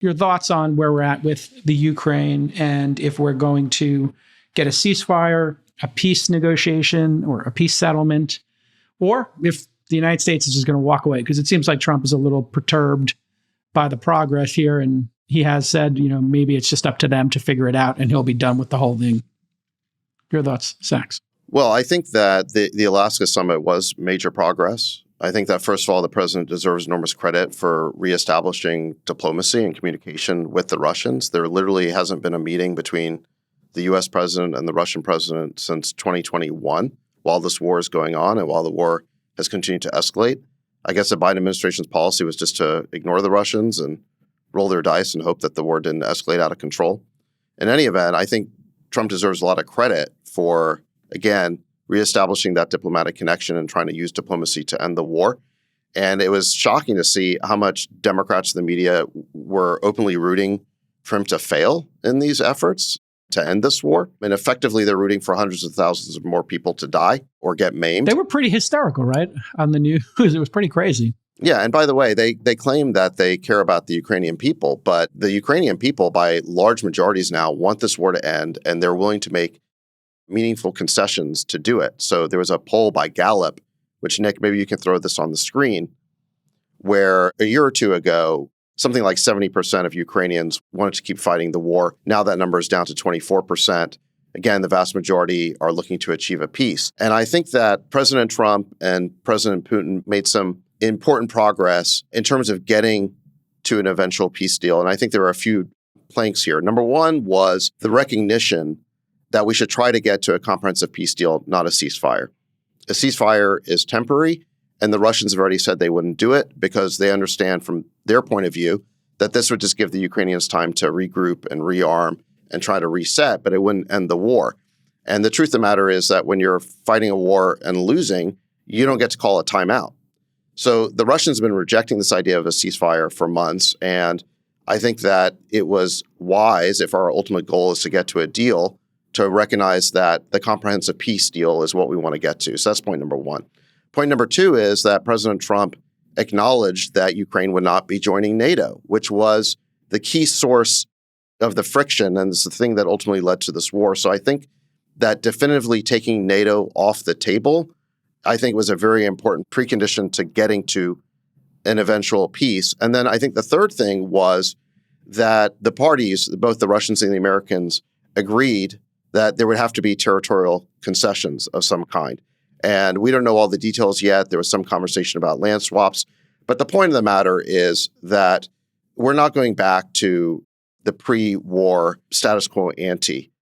your thoughts on where we're at with the Ukraine and if we're going to get a ceasefire, a peace negotiation, or a peace settlement, or if the United States is just going to walk away, because it seems like Trump is a little perturbed by the progress here. And he has said, maybe it's just up to them to figure it out and he'll be done with the whole thing. Your thoughts, Sachs? Well, I think that the Alaska summit was major progress. I think that, first of all, the president deserves enormous credit for reestablishing diplomacy and communication with the Russians. There literally hasn't been a meeting between the U.S. president and the Russian president since 2021 while this war is going on and while the war has continued to escalate. I guess the Biden administration's policy was just to ignore the Russians and roll their dice and hope that the war didn't escalate out of control. In any event, I think Trump deserves a lot of credit for, again, reestablishing that diplomatic connection and trying to use diplomacy to end the war. And it was shocking to see how much Democrats in the media were openly rooting for him to fail in these efforts to end this war. And effectively, they're rooting for hundreds of thousands of more people to die or get maimed. They were pretty hysterical, right? On the news. It was pretty crazy. Yeah. And by the way, they claim that they care about the Ukrainian people, but the Ukrainian people, by large majorities now, want this war to end, and they're willing to make meaningful concessions to do it. So there was a poll by Gallup, which, Nick, maybe you can throw this on the screen, where a year or two ago, something like 70% of Ukrainians wanted to keep fighting the war. Now that number is down to 24%. Again, the vast majority are looking to achieve a peace. And I think that President Trump and President Putin made some important progress in terms of getting to an eventual peace deal. And I think there are a few planks here. Number one was the recognition that we should try to get to a comprehensive peace deal, not a ceasefire. A ceasefire is temporary, and the Russians have already said they wouldn't do it because they understand from their point of view that this would just give the Ukrainians time to regroup and rearm and try to reset, but it wouldn't end the war. And the truth of the matter is that when you're fighting a war and losing, you don't get to call a timeout. So the Russians have been rejecting this idea of a ceasefire for months, and I think that it was wise, if our ultimate goal is to get to a deal, to recognize that the comprehensive peace deal is what we want to get to. So that's point number one. Point number two is that President Trump acknowledged that Ukraine would not be joining NATO, which was the key source of the friction, and it's the thing that ultimately led to this war. So I think that definitively taking NATO off the table, I think, was a very important precondition to getting to an eventual peace. And then I think the third thing was that the parties, both the Russians and the Americans, agreed that there would have to be territorial concessions of some kind. And we don't know all the details yet. There was some conversation about land swaps. But the point of the matter is that we're not going back to the pre-war status quo ante.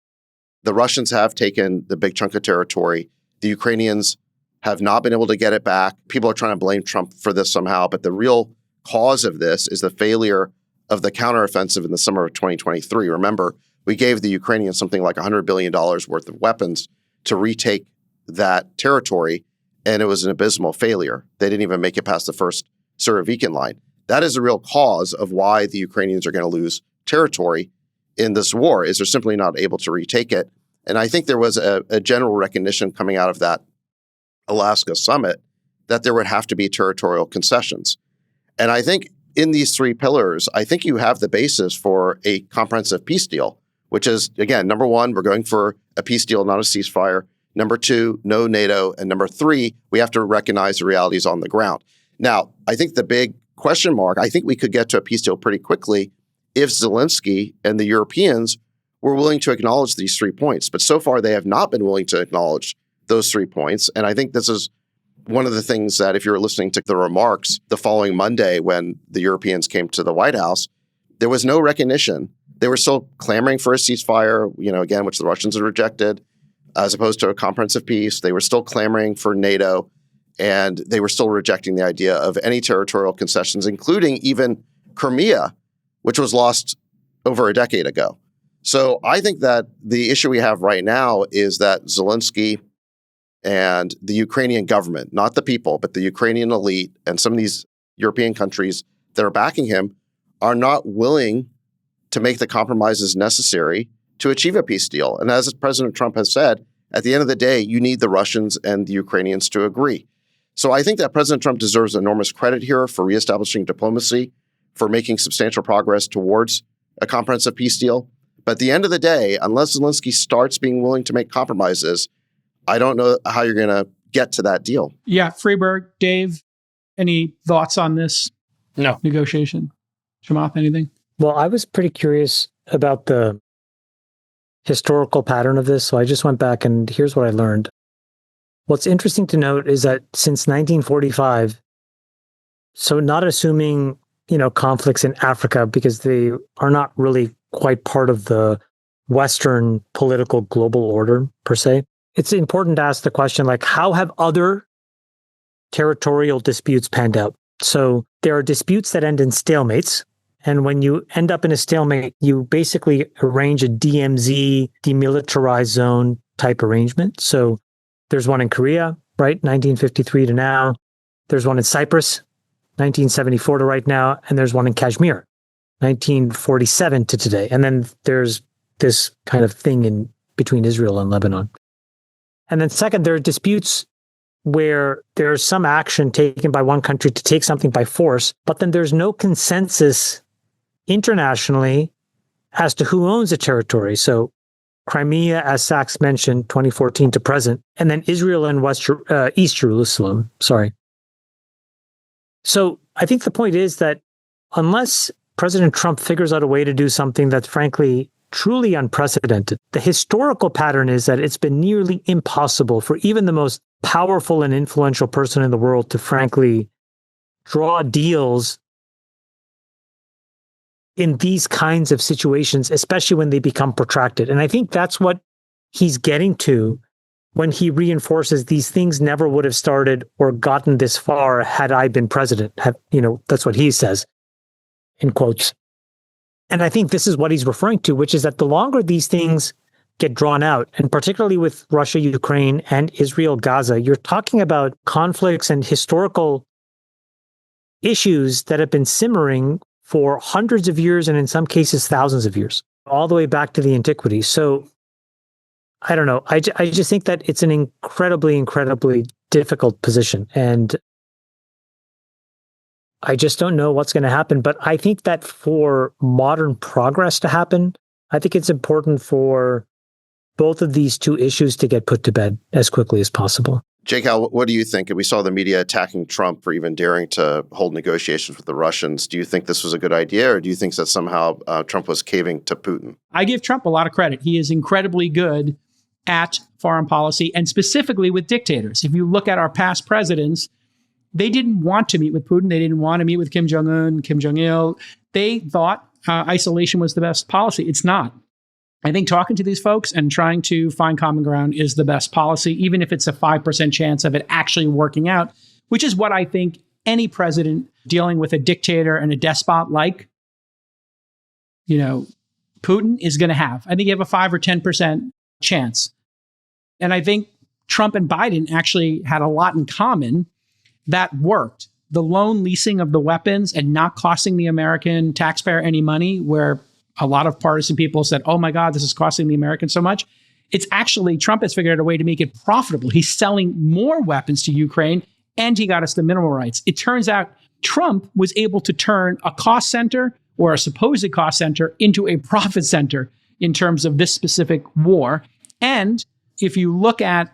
The Russians have taken the big chunk of territory. The Ukrainians have not been able to get it back. People are trying to blame Trump for this somehow. But the real cause of this is the failure of the counteroffensive in the summer of 2023. Remember, we gave the Ukrainians something like $100 billion worth of weapons to retake that territory, and it was an abysmal failure. They didn't even make it past the first Surovikin line. That is the real cause of why the Ukrainians are going to lose territory in this war, is they're simply not able to retake it. And I think there was a general recognition coming out of that Alaska summit that there would have to be territorial concessions. And I think in these three pillars, I think you have the basis for a comprehensive peace deal, which is, again, number one, we're going for a peace deal, not a ceasefire. Number two, no NATO. And number three, we have to recognize the realities on the ground. Now, I think the big question mark, I think we could get to a peace deal pretty quickly if Zelensky and the Europeans were willing to acknowledge these 3 points. But so far, they have not been willing to acknowledge those 3 points. And I think this is one of the things that, if you're listening to the remarks the following Monday when the Europeans came to the White House, there was no recognition. They were still clamoring for a ceasefire, again, which the Russians had rejected, as opposed to a comprehensive peace. They were still clamoring for NATO, and they were still rejecting the idea of any territorial concessions, including even Crimea, which was lost over a decade ago. So I think that the issue we have right now is that Zelensky and the Ukrainian government, not the people, but the Ukrainian elite and some of these European countries that are backing him, are not willing to make the compromises necessary to achieve a peace deal. And as President Trump has said, at the end of the day, you need the Russians and the Ukrainians to agree. So I think that President Trump deserves enormous credit here for reestablishing diplomacy, for making substantial progress towards a comprehensive peace deal. But at the end of the day, unless Zelensky starts being willing to make compromises, I don't know how you're going to get to that deal. Yeah, Freeberg, Dave, any thoughts on this No. negotiation? Chamath, anything? Well, I was pretty curious about the historical pattern of this, so I just went back and here's what I learned. What's interesting to note is that since 1945, so not assuming, conflicts in Africa, because they are not really quite part of the Western political global order per se, it's important to ask the question, like, how have other territorial disputes panned out? So there are disputes that end in stalemates. And when you end up in a stalemate, you basically arrange a DMZ, demilitarized zone type arrangement. So there's one in Korea, right? 1953 to now. There's one in Cyprus, 1974 to right now. And there's one in Kashmir, 1947 to today. And then there's this kind of thing in between Israel and Lebanon. And then second, there are disputes where there's some action taken by one country to take something by force, but then there's no consensus internationally as to who owns the territory. So Crimea, as Sachs mentioned, 2014 to present, and then Israel and East Jerusalem. Sorry. So I think the point is that unless President Trump figures out a way to do something that's frankly truly unprecedented, the historical pattern is that it's been nearly impossible for even the most powerful and influential person in the world to frankly draw deals in these kinds of situations, especially when they become protracted. And I think that's what he's getting to when he reinforces these things never would have started or gotten this far had I been president. That's what he says, in quotes. And I think this is what he's referring to, which is that the longer these things get drawn out, and particularly with Russia, Ukraine, and Israel, Gaza, you're talking about conflicts and historical issues that have been simmering for hundreds of years and in some cases thousands of years, all the way back to the antiquity. So I don't know. I just think that it's an incredibly, incredibly difficult position. And I just don't know what's going to happen. But I think that for modern progress to happen, I think it's important for both of these two issues to get put to bed as quickly as possible. Jake, what do you think? We saw the media attacking Trump for even daring to hold negotiations with the Russians. Do you think this was a good idea, or do you think that somehow Trump was caving to Putin? I give Trump a lot of credit. He is incredibly good at foreign policy, and specifically with dictators. If you look at our past presidents, they didn't want to meet with Putin. They didn't want to meet with Kim Jong-un, Kim Jong-il. They thought isolation was the best policy. It's not. I think talking to these folks and trying to find common ground is the best policy, even if it's a 5% chance of it actually working out, which is what I think any president dealing with a dictator and a despot like, Putin is going to have. I think you have a 5 or 10% chance. And I think Trump and Biden actually had a lot in common that worked. The loan leasing of the weapons and not costing the American taxpayer any money, where a lot of partisan people said, oh my God, this is costing the Americans so much. It's actually, Trump has figured out a way to make it profitable. He's selling more weapons to Ukraine, and he got us the mineral rights. It turns out Trump was able to turn a cost center or a supposed cost center into a profit center in terms of this specific war. And if you look at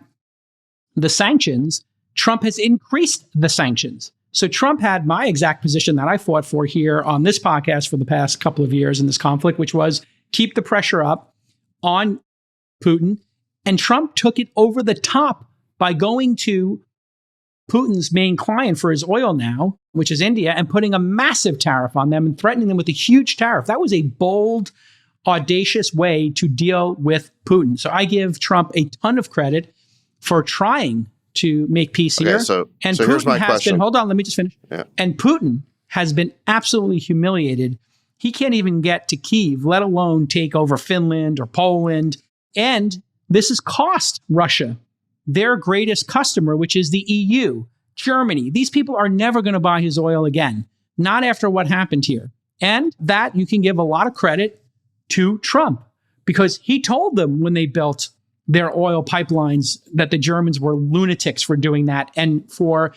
the sanctions, Trump has increased the sanctions. So Trump had my exact position that I fought for here on this podcast for the past couple of years in this conflict, which was keep the pressure up on Putin. And Trump took it over the top by going to Putin's main client for his oil now, which is India, and putting a massive tariff on them and threatening them with a huge tariff. That was a bold, audacious way to deal with Putin. So I give Trump a ton of credit for trying to make peace here. So Putin here's my has question. been, hold on, let me just finish. Yeah. And Putin has been absolutely humiliated. He can't even get to Kyiv, let alone take over Finland or Poland. And this has cost Russia their greatest customer, which is the EU, Germany. These people are never going to buy his oil again, not after what happened here. And that you can give a lot of credit to Trump, because he told them when they built their oil pipelines that the Germans were lunatics for doing that and for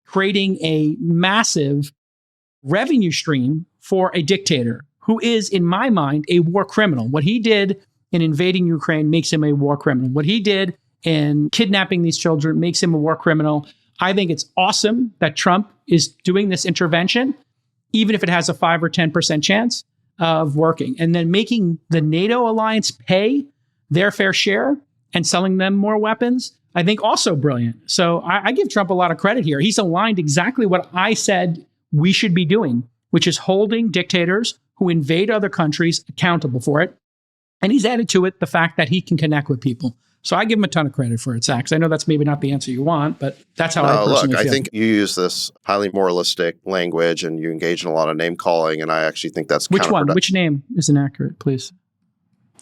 creating a massive revenue stream for a dictator who is, in my mind, a war criminal. What he did in invading Ukraine makes him a war criminal. What he did in kidnapping these children makes him a war criminal. I think it's awesome that Trump is doing this intervention, even if it has a 5 or 10% chance of working, and then making the NATO alliance pay their fair share and selling them more weapons. I think also brilliant. So I give Trump a lot of credit here. He's aligned exactly what I said we should be doing, which is holding dictators who invade other countries accountable for it. And he's added to it the fact that he can connect with people. So I give him a ton of credit for it, Zach. I know that's maybe not the answer you want, but that's how I personally feel. I think you use this highly moralistic language and you engage in a lot of name calling, and I actually think that's Which one? Which name is inaccurate, please?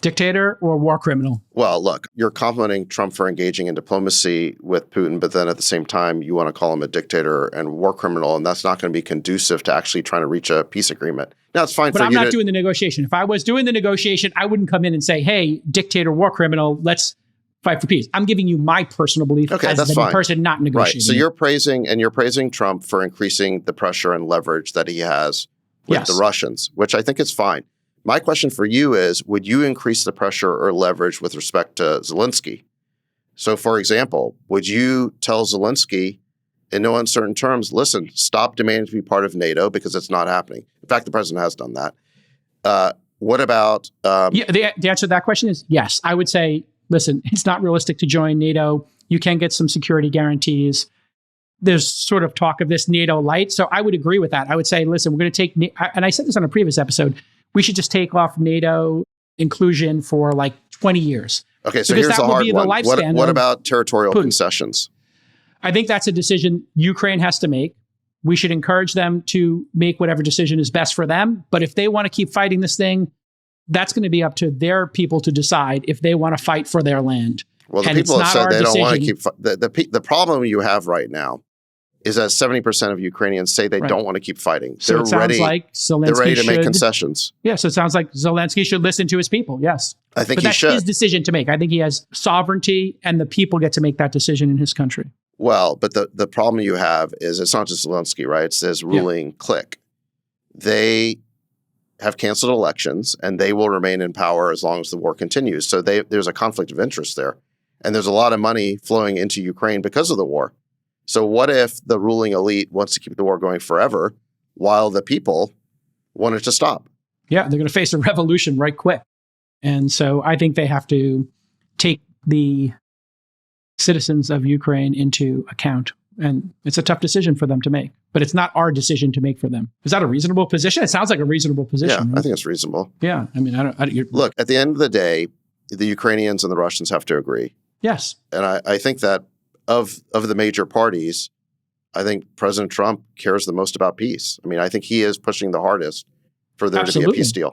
Dictator or war criminal? Well, look, you're complimenting Trump for engaging in diplomacy with Putin, but then at the same time, you want to call him a dictator and war criminal, and that's not going to be conducive to actually trying to reach a peace agreement. Now, it's fine but for I'm you not doing the negotiation. If I was doing the negotiation, I wouldn't come in and say, hey, dictator, war criminal, let's fight for peace. I'm giving you my personal belief as the fine. Person not negotiating. Right. So you're praising Trump for increasing the pressure and leverage that he has with the Russians, which I think is fine. My question for you is, would you increase the pressure or leverage with respect to Zelensky? So, for example, would you tell Zelensky in no uncertain terms, listen, stop demanding to be part of NATO because it's not happening? In fact, the president has done that. What about... the answer to that question is yes. I would say, listen, it's not realistic to join NATO. You can get some security guarantees. There's sort of talk of this NATO light. So I would agree with that. I would say, listen, we're going to take... And I said this on a previous episode. We should just take off NATO inclusion for like 20 years. Okay, so here's the hard one. What about territorial Putin. Concessions? I think that's a decision Ukraine has to make. We should encourage them to make whatever decision is best for them. But if they want to keep fighting this thing, that's going to be up to their people to decide if they want to fight for their land. Well, the people have said they don't want to keep... The problem you have right now is that 70% of Ukrainians say they don't want to keep fighting. So it sounds like Zelensky they're ready to make concessions. Yeah, so it sounds like Zelensky should listen to his people, yes. I think he should. That's his decision to make. I think he has sovereignty, and the people get to make that decision in his country. Well, but the problem you have is it's not just Zelensky, right? It's this ruling clique. They have canceled elections, and they will remain in power as long as the war continues. So there's a conflict of interest there. And there's a lot of money flowing into Ukraine because of the war. So what if the ruling elite wants to keep the war going forever while the people want it to stop? Yeah, they're going to face a revolution right quick. And so I think they have to take the citizens of Ukraine into account. And it's a tough decision for them to make. But it's not our decision to make for them. Is that a reasonable position? It sounds like a reasonable position. Yeah, right? I think it's reasonable. Yeah, I mean, look, at the end of the day, the Ukrainians and the Russians have to agree. Yes. And I think that of the major parties, I think President Trump cares the most about peace. I mean, I think he is pushing the hardest for there to be a peace deal.